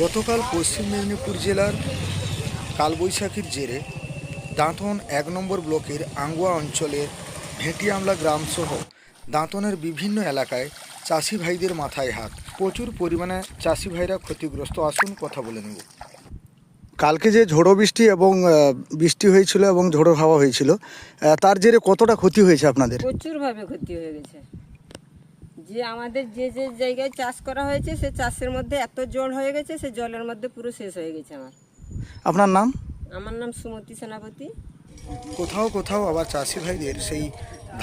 গতকাল পশ্চিম মেদিনীপুর জেলার কালবৈশাখীর জেরে দাঁতন ১ নম্বর ব্লকের আঙ্গুয়া অঞ্চলের ভেটিয়ামলা গ্রামসহ দাঁতনের বিভিন্ন এলাকায় চাষি ভাইদের মাথায় হাত। প্রচুর পরিমাণে চাষি ভাইরা ক্ষতিগ্রস্ত। আসুন কথা বলে নেব। কালকে যে ঝোড়ো বৃষ্টি এবং বৃষ্টি হয়েছিল এবং ঝোড়ো হাওয়া হয়েছিল, তার জেরে কতটা ক্ষতি হয়েছে আপনাদের? প্রচুরভাবে ক্ষতি হয়ে গেছে। যে আমাদের যে যে জায়গায় চাষ করা হয়েছে সে চাষের মধ্যে এত জল হয়ে গেছে, সে জলের মধ্যে পুরো শেষ হয়ে গেছে। আপনার নাম? আমার নাম সুমতি সেনাপতি। কোথাও কোথাও আবার চাষি ভাইদের সেই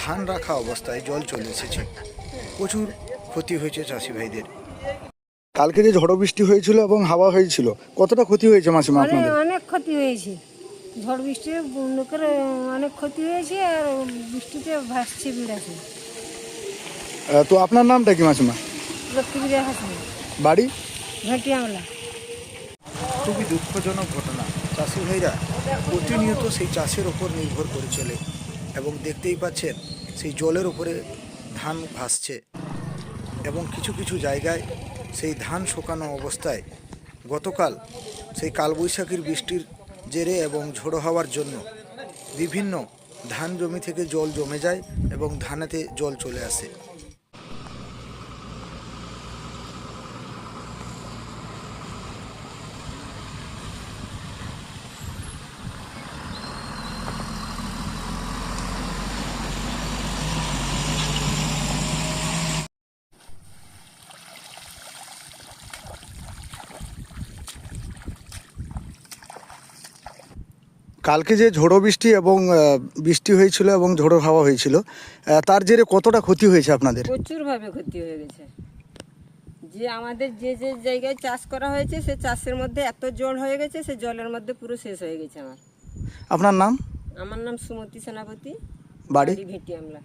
ধান রাখা অবস্থায় জল চলে এসেছে। প্রচুর ক্ষতি হয়েছে চাষি ভাইদের। কালকে যে ঝড় বৃষ্টি হয়েছিল এবং হাওয়া হয়েছিল, কতটা ক্ষতি হয়েছে মাসিমা আপনাদের? অনেক ক্ষতি হয়েছে। ঝড় বৃষ্টি লোকের অনেক ক্ষতি হয়েছে, আর বৃষ্টিতে ভাসছে বিড়াছে। তো আপনার নামটা কি মাসিমা? লক্ষ্মীবিড়া হাসে, বাড়ি ভেটিয়ামলা। খুবই দুঃখজনক ঘটনা। চাষি ভাইরা প্রতিনিয়ত সেই চাষের ওপর নির্ভর করে চলে এবং দেখতেই পাচ্ছেন সেই জলের ওপরে ধান ভাসছে এবং কিছু কিছু জায়গায় সেই ধান শুকানো অবস্থায় গতকাল সেই কালবৈশাখীর বৃষ্টির জেরে এবং ঝোড়ো হাওয়ার জন্য বিভিন্ন ধান জমি থেকে জল জমে যায় এবং ধানেতে জল চলে আসে। কালকে যে ঝোড়ো বৃষ্টি এবং বৃষ্টি হয়েছিল এবং ঝোড়ো হাওয়া হয়েছিল, তার জেরে কতটা ক্ষতি হয়েছে আপনাদের? প্রচুরভাবে ক্ষতি হয়ে গেছে। যে আমাদের যে যে জায়গায় চাষ করা হয়েছে সে চাষের মধ্যে এত জল হয়ে গেছে, সে জলের মধ্যে পুরো শেষ হয়ে গেছে। আপনার নাম? আমার নাম সুমতি সেনাপতি, বাড়ি ভেটিয়ামলা।